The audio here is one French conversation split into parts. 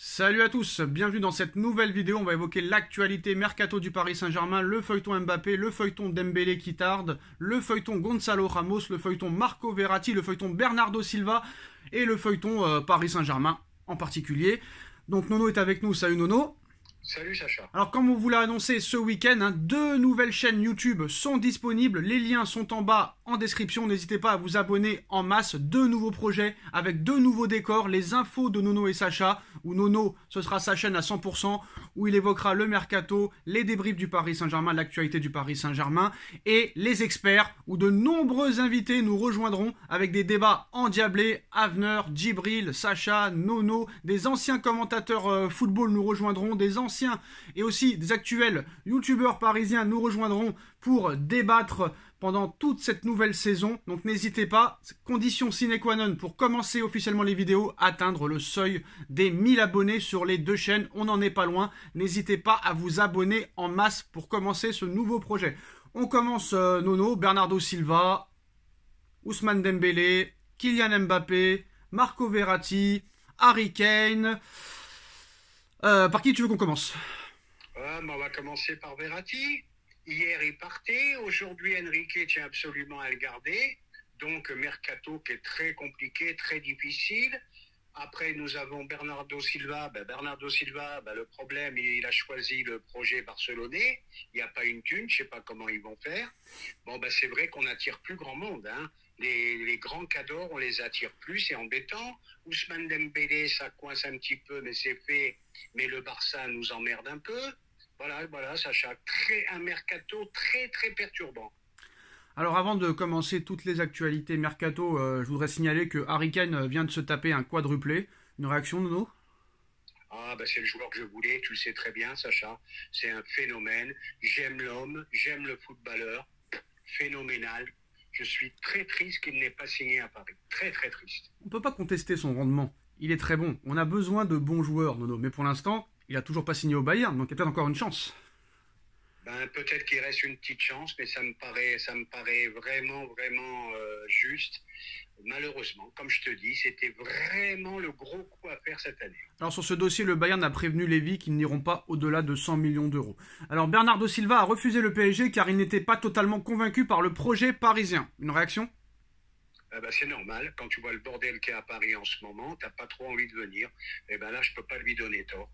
Salut à tous, bienvenue dans cette nouvelle vidéo. On va évoquer l'actualité mercato du Paris Saint-Germain, le feuilleton Mbappé, le feuilleton Dembélé qui tarde, le feuilleton Gonzalo Ramos, le feuilleton Marco Verratti, le feuilleton Bernardo Silva et le feuilleton Paris Saint-Germain en particulier. Donc Nono est avec nous, salut Nono. Salut Sacha. Alors comme on vous l'a annoncé ce week-end, deux nouvelles chaînes YouTube sont disponibles. Les liens sont en bas en description. N'hésitez pas à vous abonner en masse. Deux nouveaux projets avec deux nouveaux décors. Les infos de Nono et Sacha, où Nono, ce sera sa chaîne à 100%, où il évoquera le mercato, les débriefs du Paris Saint-Germain, l'actualité du Paris Saint-Germain, et les experts, où de nombreux invités nous rejoindront avec des débats endiablés. Avner, Djibril, Sacha, Nono, des anciens commentateurs football nous rejoindront, des anciens et aussi des actuels youtubeurs parisiens nous rejoindront pour débattre pendant toute cette nouvelle saison. Donc n'hésitez pas, condition sine qua non pour commencer officiellement les vidéos, atteindre le seuil des 1000 abonnés sur les deux chaînes. On n'en est pas loin. N'hésitez pas à vous abonner en masse pour commencer ce nouveau projet. On commence Nono, Bernardo Silva, Ousmane Dembélé, Kylian Mbappé, Marco Verratti, Harry Kane. Par qui tu veux qu'on commence? On va commencer par Verratti. Hier, il partait. Aujourd'hui, Enrique tient absolument à le garder. Donc, mercato qui est très compliqué, très difficile. Après, nous avons Bernardo Silva. Le problème, il a choisi le projet barcelonais. Il n'y a pas une thune, je ne sais pas comment ils vont faire. C'est vrai qu'on n'attire plus grand monde, hein. Les grands cadors, on les attire plus, c'est embêtant. Ousmane Dembélé, ça coince un petit peu, mais c'est fait. Mais le Barça nous emmerde un peu. Voilà, Sacha, un mercato très, très perturbant. Alors avant de commencer toutes les actualités mercato, je voudrais signaler que Harry Kane vient de se taper un quadruplé. Une réaction, Nono? C'est le joueur que je voulais, tu le sais très bien, Sacha. C'est un phénomène. J'aime l'homme, j'aime le footballeur. Phénoménal. Je suis très triste qu'il n'ait pas signé à Paris. Très, très triste. On ne peut pas contester son rendement. Il est très bon. On a besoin de bons joueurs, Nono. Mais pour l'instant, il n'a toujours pas signé au Bayern, donc il y a peut-être encore une chance. Peut-être qu'il reste une petite chance, mais ça me paraît vraiment, vraiment juste. Malheureusement, comme je te dis, c'était vraiment le gros coup à faire cette année. Alors sur ce dossier, le Bayern a prévenu Lévy qu'ils n'iront pas au-delà de 100 millions d'euros. Alors Bernardo Silva a refusé le PSG car il n'était pas totalement convaincu par le projet parisien. Une réaction? C'est normal, quand tu vois le bordel qu'il y a à Paris en ce moment, t'as pas trop envie de venir. Là, je peux pas lui donner tort.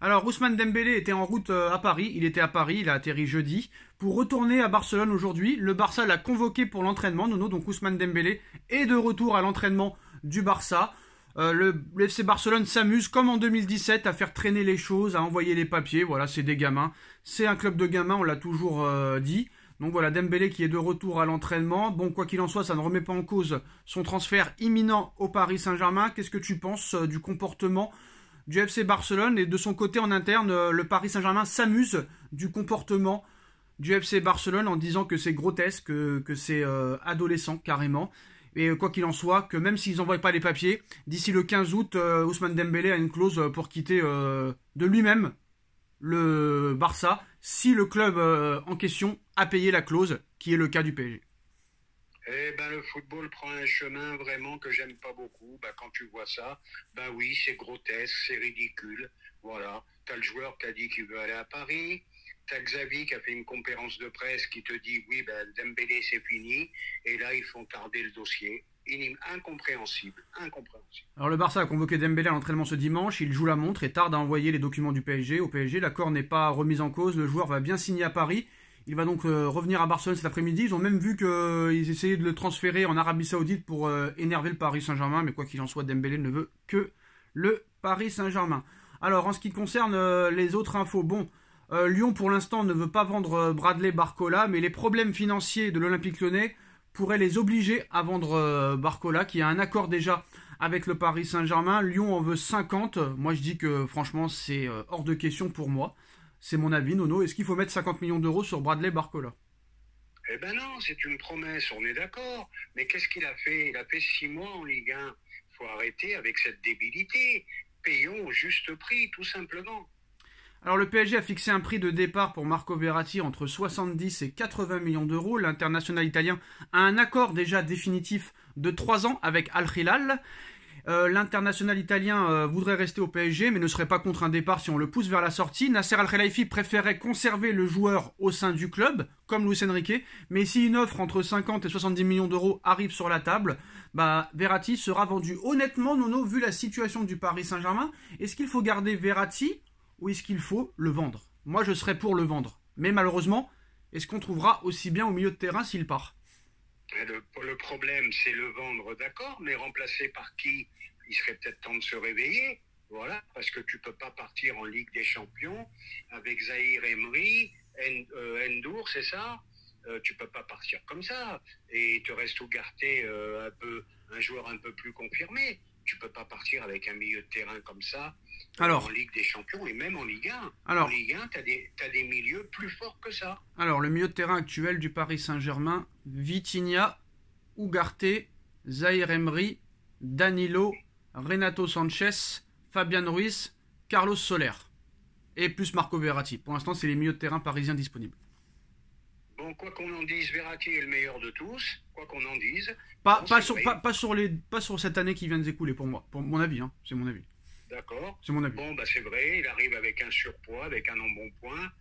Alors Ousmane Dembélé était en route à Paris, il a atterri jeudi, pour retourner à Barcelone aujourd'hui. Le Barça l'a convoqué pour l'entraînement, Nono, donc Ousmane Dembélé est de retour à l'entraînement du Barça. Le FC Barcelone s'amuse, comme en 2017, à faire traîner les choses, à envoyer les papiers. Voilà, c'est des gamins, c'est un club de gamins, on l'a toujours dit. Donc voilà, Dembélé qui est de retour à l'entraînement. Bon, quoi qu'il en soit, ça ne remet pas en cause son transfert imminent au Paris Saint-Germain. Qu'est-ce que tu penses du comportement du FC Barcelone? Et de son côté en interne, le Paris Saint-Germain s'amuse du comportement du FC Barcelone en disant que c'est grotesque, que c'est adolescent carrément. Et quoi qu'il en soit, que même s'ils n'envoient pas les papiers, d'ici le 15 août, Ousmane Dembélé a une clause pour quitter de lui-même le Barça si le club en question a payé la clause, qui est le cas du PSG. Le football prend un chemin vraiment que j'aime pas beaucoup. Quand tu vois ça, oui, c'est grotesque, c'est ridicule. Voilà, t'as le joueur qui a dit qu'il veut aller à Paris. T'as Xavi qui a fait une conférence de presse qui te dit oui, Dembélé c'est fini. Et là, ils font tarder le dossier. Incompréhensible. Alors le Barça a convoqué Dembélé à l'entraînement ce dimanche. Il joue la montre et tarde à envoyer les documents du PSG. Au PSG, l'accord n'est pas remis en cause. Le joueur va bien signer à Paris. Il va donc revenir à Barcelone cet après-midi. Ils ont même vu qu'ils essayaient de le transférer en Arabie Saoudite pour énerver le Paris Saint-Germain. Mais quoi qu'il en soit, Dembélé ne veut que le Paris Saint-Germain. Alors, en ce qui concerne les autres infos, Lyon pour l'instant ne veut pas vendre Bradley Barcola, mais les problèmes financiers de l'Olympique Lyonnais pourraient les obliger à vendre Barcola, qui a un accord déjà avec le Paris Saint-Germain. Lyon en veut 50. Moi, je dis que franchement, c'est hors de question pour moi. C'est mon avis, Nono. Est-ce qu'il faut mettre 50 millions d'euros sur Bradley Barcola? Non, c'est une promesse, on est d'accord. Mais qu'est-ce qu'il a fait? Il a fait 6 mois en Ligue 1. Il faut arrêter avec cette débilité. Payons au juste prix, tout simplement. Alors le PSG a fixé un prix de départ pour Marco Verratti entre 70 et 80 millions d'euros. L'international italien a un accord déjà définitif de 3 ans avec Al Hilal. L'international italien voudrait rester au PSG, mais ne serait pas contre un départ si on le pousse vers la sortie. Nasser Al-Khelaifi préférait conserver le joueur au sein du club, comme Luis Enrique, mais si une offre entre 50 et 70 millions d'euros arrive sur la table, Verratti sera vendu. Honnêtement, Nono, vu la situation du Paris Saint-Germain, est-ce qu'il faut garder Verratti ou est-ce qu'il faut le vendre? Moi, je serais pour le vendre. Mais malheureusement, est-ce qu'on trouvera aussi bien au milieu de terrain s'il part? Le problème, c'est le vendre, d'accord, mais remplacé par qui? Il serait peut-être temps de se réveiller, voilà, parce que tu peux pas partir en Ligue des Champions avec Zahir Emery, Ndour, c'est ça? Tu peux pas partir comme ça. Et il te reste Ugarte, un joueur un peu plus confirmé. Tu peux pas partir avec un milieu de terrain comme ça en Ligue des Champions et même en Ligue 1. En Ligue 1, t'as des milieux plus forts que ça. Alors, le milieu de terrain actuel du Paris Saint-Germain, Vitinha, Ugarte, Zahir Emery, Danilo, Renato Sanchez, Fabian Ruiz, Carlos Soler et plus Marco Verratti. Pour l'instant, c'est les milieux de terrain parisiens disponibles. Bon, quoi qu'on en dise, Verratti est le meilleur de tous. Quoi qu'on en dise. Pas sur cette année qui vient de s'écouler pour moi. Pour mon avis, c'est mon avis. D'accord. C'est mon avis. Bon, c'est vrai, il arrive avec un surpoids, avec un embonpoint.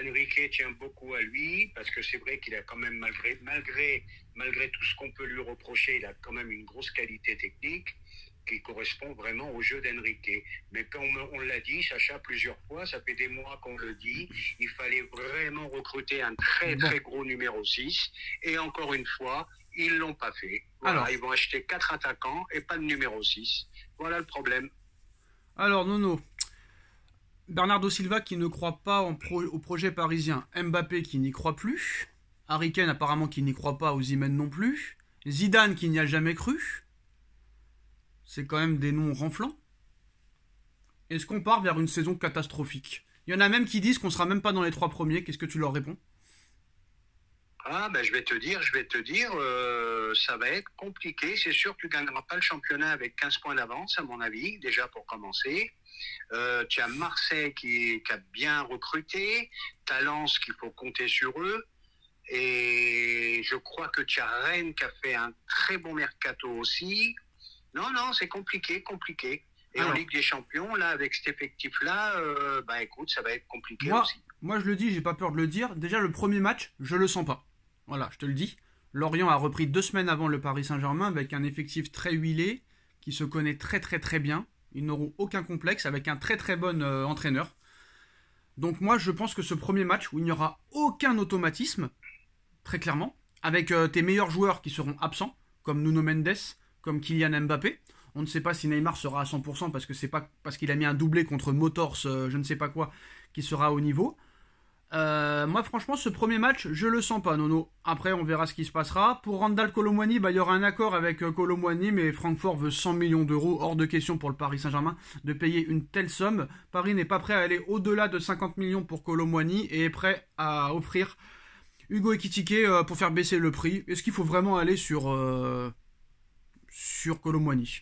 Enrique tient beaucoup à lui, parce que c'est vrai qu'il a quand même, malgré tout ce qu'on peut lui reprocher, il a quand même une grosse qualité technique qui correspond vraiment au jeu d'Enrique. Mais comme on l'a dit, Sacha, plusieurs fois, ça fait des mois qu'on le dit, il fallait vraiment recruter un très très gros numéro 6. Et encore une fois, ils l'ont pas fait. Voilà, ils vont acheter 4 attaquants et pas de numéro 6. Voilà le problème. Alors, Nono, Bernardo Silva qui ne croit pas au projet parisien, Mbappé qui n'y croit plus, Harry Kane apparemment qui n'y croit pas, Osimhen non plus, Zidane qui n'y a jamais cru. C'est quand même des noms renflants. Est-ce qu'on part vers une saison catastrophique? Il y en a même qui disent qu'on sera même pas dans les 3 premiers. Qu'est-ce que tu leur réponds? Je vais te dire, ça va être compliqué. C'est sûr que tu gagneras pas le championnat avec 15 points d'avance, à mon avis, déjà pour commencer. Tu as Marseille qui a bien recruté, tu as Lens qu'il faut compter sur eux. Et je crois que tu as Rennes qui a fait un très bon mercato aussi. Non, c'est compliqué. Et en Ligue des Champions, là, avec cet effectif-là, écoute, ça va être compliqué aussi. Moi, je le dis, j'ai pas peur de le dire. Déjà, le premier match, je le sens pas. Voilà, je te le dis. Lorient a repris 2 semaines avant le Paris Saint-Germain avec un effectif très huilé, qui se connaît très très très bien. Ils n'auront aucun complexe, avec un très très bon entraîneur. Donc moi, je pense que ce premier match, où il n'y aura aucun automatisme, très clairement, avec tes meilleurs joueurs qui seront absents, comme Nuno Mendes, comme Kylian Mbappé. On ne sait pas si Neymar sera à 100% parce que c'est pas parce qu'il a mis un doublé contre Motors, je ne sais pas quoi, qui sera au niveau. Moi, franchement, ce premier match, je le sens pas, Nono. Après, on verra ce qui se passera. Pour Randal Kolo Muani, il y aura un accord avec Kolo Muani, mais Francfort veut 100 millions d'euros. Hors de question pour le Paris Saint-Germain de payer une telle somme. Paris n'est pas prêt à aller au-delà de 50 millions pour Kolo Muani et est prêt à offrir Hugo Ekitike pour faire baisser le prix. Est-ce qu'il faut vraiment aller sur Kolo Muani?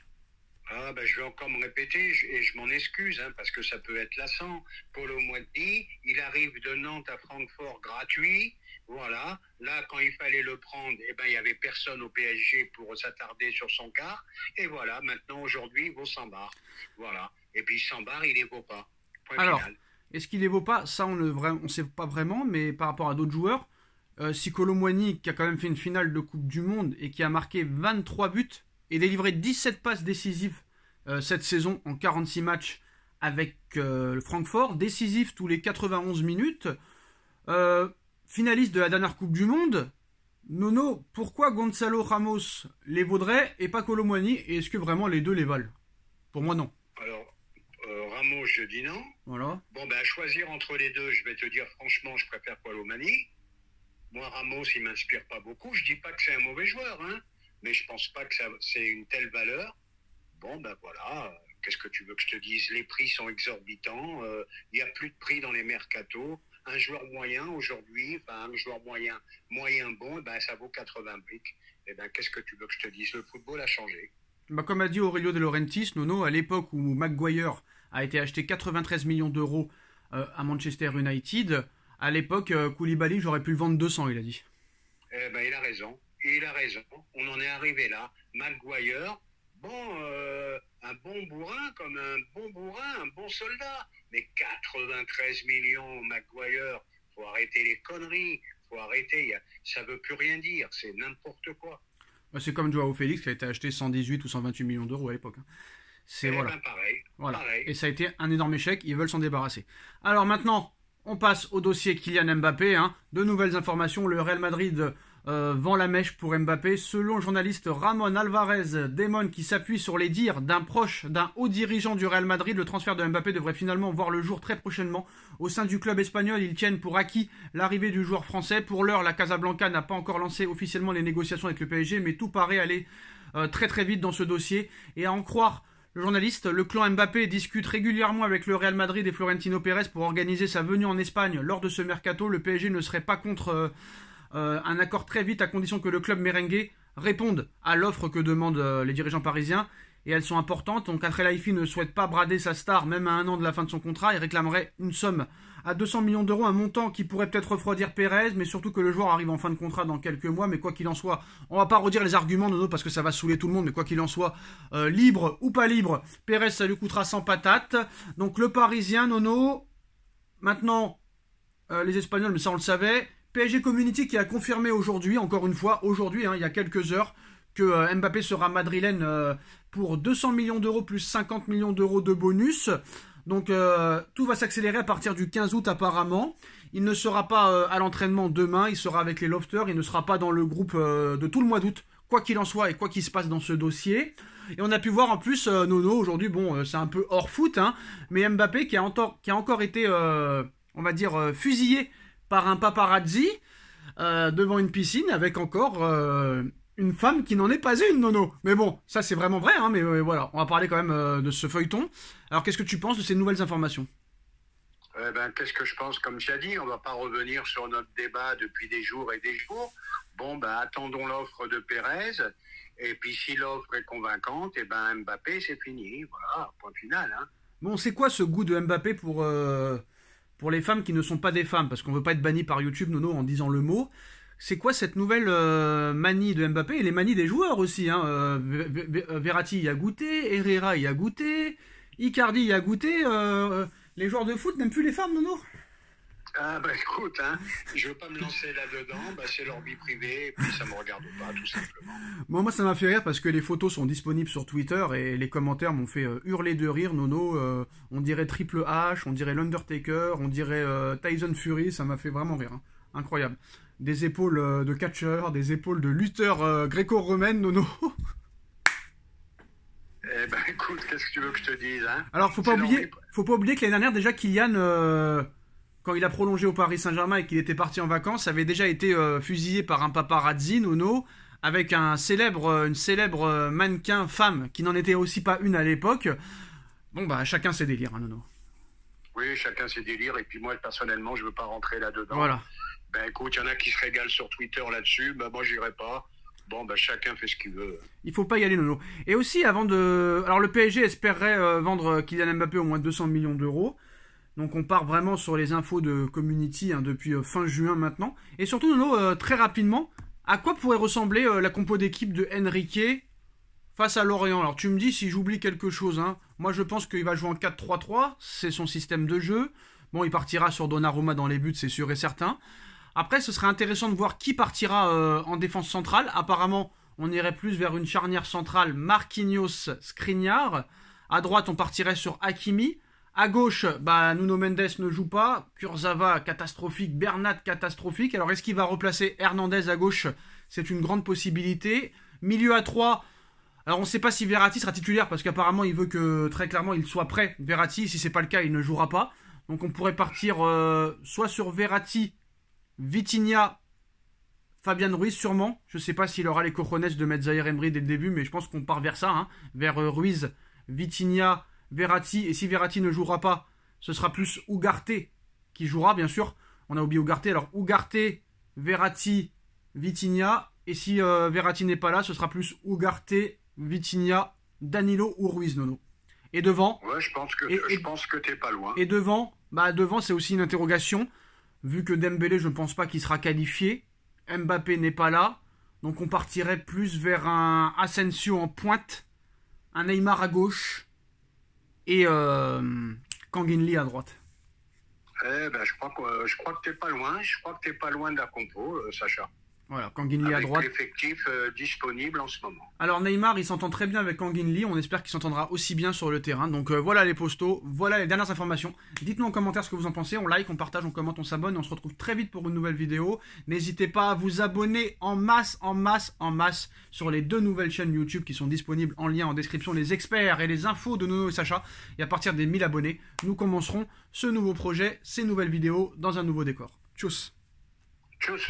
Je vais encore me répéter et je m'en excuse parce que ça peut être lassant. Kolo Muani, il arrive de Nantes à Francfort gratuit. Voilà. Là, quand il fallait le prendre, il n'y avait personne au PSG pour s'attarder sur son cas. Et voilà, maintenant, aujourd'hui, il vaut 100 bars. Voilà. Et puis 100 bars, il les vaut pas. Point final. Est-ce qu'il les vaut pas? Ça, on ne sait pas vraiment, mais par rapport à d'autres joueurs, si Kolo Muani, qui a quand même fait une finale de Coupe du Monde et qui a marqué 23 buts et délivré 17 passes décisives cette saison en 46 matchs avec Francfort, décisif tous les 91 minutes, finaliste de la dernière Coupe du Monde. Nono, pourquoi Gonzalo Ramos les vaudrait et pas Kolo Muani? Et est-ce que vraiment les deux les valent? Pour moi, non. Alors, Ramos, je dis non. Voilà. Bon, à choisir entre les deux, je vais te dire franchement, je préfère Kolo Muani. Moi, Ramos, il m'inspire pas beaucoup. Je dis pas que c'est un mauvais joueur, mais je pense pas que c'est une telle valeur. Bon, voilà, qu'est-ce que tu veux que je te dise? Les prix sont exorbitants, il n'y a plus de prix dans les mercatos. Un joueur moyen aujourd'hui, un joueur moyen bon, ça vaut 80 briques. Qu'est-ce que tu veux que je te dise? Le football a changé. Comme a dit Aurelio De Laurentiis, Nono, à l'époque où Maguire a été acheté 93 millions d'euros à Manchester United, à l'époque, Koulibaly, j'aurais pu le vendre 200, il a dit. Il a raison. On en est arrivé là. Maguire, Bon, un bon bourrin comme un bon bourrin, un bon soldat. Mais 93 millions, Maguire, faut arrêter les conneries, faut arrêter, ça veut plus rien dire, c'est n'importe quoi. Bah, c'est comme Joao Félix qui a été acheté 118 ou 128 millions d'euros à l'époque, hein. C'est Eh voilà. ben pareil, Voilà. pareil. Et ça a été un énorme échec, ils veulent s'en débarrasser. Alors maintenant, on passe au dossier Kylian Mbappé, hein. De nouvelles informations, le Real Madrid vend la mèche pour Mbappé. Selon le journaliste Ramon Alvarez Damon, qui s'appuie sur les dires d'un proche, d'un haut dirigeant du Real Madrid, le transfert de Mbappé devrait finalement voir le jour très prochainement. Au sein du club espagnol, ils tiennent pour acquis l'arrivée du joueur français. Pour l'heure, la Casablanca n'a pas encore lancé officiellement les négociations avec le PSG, mais tout paraît aller très très vite dans ce dossier. Et à en croire le journaliste, le clan Mbappé discute régulièrement avec le Real Madrid et Florentino Pérez pour organiser sa venue en Espagne lors de ce mercato. Le PSG ne serait pas contre un accord très vite à condition que le club merengue réponde à l'offre que demandent les dirigeants parisiens. Et elles sont importantes. Donc Al-Khelaifi ne souhaite pas brader sa star même à un an de la fin de son contrat. Il réclamerait une somme à 200 millions d'euros, un montant qui pourrait peut-être refroidir Pérez, mais surtout que le joueur arrive en fin de contrat dans quelques mois. Mais quoi qu'il en soit, on va pas redire les arguments Nono parce que ça va saouler tout le monde, mais quoi qu'il en soit, libre ou pas libre, Pérez ça lui coûtera 100 patates. Donc le Parisien Nono, maintenant les Espagnols, mais ça on le savait, PSG Community qui a confirmé aujourd'hui, encore une fois, aujourd'hui, hein, il y a quelques heures, que Mbappé sera madrilène pour 200 millions d'euros plus 50 millions d'euros de bonus. Donc tout va s'accélérer à partir du 15 août apparemment. Il ne sera pas à l'entraînement demain, il sera avec les lofters, il ne sera pas dans le groupe de tout le mois d'août, quoi qu'il en soit et quoi qu'il se passe dans ce dossier. Et on a pu voir en plus Nono aujourd'hui, bon c'est un peu hors foot, hein, mais Mbappé qui a encore été, on va dire, fusillé par un paparazzi devant une piscine avec encore une femme qui n'en est pas une, Nono. Mais bon, ça c'est vraiment vrai, hein, mais voilà, on va parler quand même de ce feuilleton. Alors qu'est-ce que tu penses de ces nouvelles informations? Qu'est-ce que je pense, comme tu as dit, on va pas revenir sur notre débat depuis des jours et des jours. Bon, attendons l'offre de Pérez. Et puis si l'offre est convaincante, Mbappé, c'est fini. Voilà, point final. Hein. Bon, c'est quoi ce goût de Mbappé pour les femmes qui ne sont pas des femmes? Parce qu'on veut pas être banni par YouTube, Nono, en disant le mot. C'est quoi cette nouvelle manie de Mbappé et les manies des joueurs aussi, hein? Verratti y a goûté, Herrera y a goûté, Icardi y a goûté. Les joueurs de foot n'aiment plus les femmes, Nono? Ah écoute, hein, je veux pas me lancer là-dedans, c'est leur vie privée et puis ça me regarde pas tout simplement. Bon, moi ça m'a fait rire parce que les photos sont disponibles sur Twitter et les commentaires m'ont fait hurler de rire, Nono. On dirait Triple H, on dirait l'Undertaker, on dirait Tyson Fury, ça m'a fait vraiment rire, hein. Incroyable. Des épaules de catcheur, des épaules de lutteur gréco-romaine, Nono. Écoute, qu'est-ce que tu veux que je te dise, hein? Alors faut pas oublier que l'année dernière déjà Kylian, quand il a prolongé au Paris Saint-Germain et qu'il était parti en vacances, avait déjà été fusillé par un paparazzi, Nono, avec une célèbre mannequin femme qui n'en était aussi pas une à l'époque. Bon chacun ses délires, hein, Nono. Oui, chacun ses délires et puis moi personnellement je veux pas rentrer là-dedans. Voilà. Écoute, il y en a qui se régalent sur Twitter là-dessus, moi j'irai pas. Bon, chacun fait ce qu'il veut. Il faut pas y aller, Nono. Et aussi, avant de... Alors, le PSG espérerait vendre Kylian Mbappé au moins 200 millions d'euros. Donc, on part vraiment sur les infos de Community hein, depuis fin juin maintenant. Et surtout, Nono, très rapidement, à quoi pourrait ressembler la compo d'équipe de Enrique face à Lorient? Alors, tu me dis si j'oublie quelque chose. Hein. Moi, je pense qu'il va jouer en 4-3-3. C'est son système de jeu. Bon, il partira sur Donnarumma dans les buts, c'est sûr et certain. Après, ce serait intéressant de voir qui partira en défense centrale. Apparemment, on irait plus vers une charnière centrale Marquinhos-Skriniar. À droite, on partirait sur Hakimi. À gauche, Nuno Mendes ne joue pas. Kurzawa, catastrophique. Bernat, catastrophique. Alors, est-ce qu'il va replacer Hernandez à gauche? C'est une grande possibilité. Milieu à 3. Alors, on ne sait pas si Verratti sera titulaire parce qu'apparemment, il veut que, très clairement, il soit prêt. Verratti, si ce n'est pas le cas, il ne jouera pas. Donc, on pourrait partir soit sur Verratti, Vitinha, Fabian Ruiz sûrement. Je ne sais pas s'il aura les cojones de mettre Zaïre Emery dès le début, mais je pense qu'on part vers ça, hein, vers Ruiz, Vitinha, Verratti. Et si Verratti ne jouera pas, ce sera plus Ugarte qui jouera, bien sûr. On a oublié Ugarte. Alors Ugarte, Verratti, Vitinha. Et si Verratti n'est pas là, ce sera plus Ugarte, Vitinha, Danilo ou Ruiz, Nono. Et devant... Ouais, je pense que t'es pas loin. Et devant, devant c'est aussi une interrogation. Vu que Dembélé, je ne pense pas qu'il sera qualifié. Mbappé n'est pas là. Donc on partirait plus vers un Asensio en pointe. un Neymar à gauche et Kang In Lee à droite. Eh ben, je crois que t'es pas loin. Je crois que t'es pas loin de la compo, Sacha. Voilà, Kang In Lee à Avec droite. l'effectif disponible en ce moment. Alors Neymar, il s'entend très bien avec Kang In Lee. On espère qu'il s'entendra aussi bien sur le terrain. Donc voilà les postos, voilà les dernières informations. Dites-nous en commentaire ce que vous en pensez. On like, on partage, on commente, on s'abonne. Et on se retrouve très vite pour une nouvelle vidéo. N'hésitez pas à vous abonner en masse sur les 2 nouvelles chaînes YouTube qui sont disponibles en lien en description. Les experts et les infos de Nono et Sacha. Et à partir des 1000 abonnés, nous commencerons ce nouveau projet, ces nouvelles vidéos dans un nouveau décor. Tchuss. Tchuss.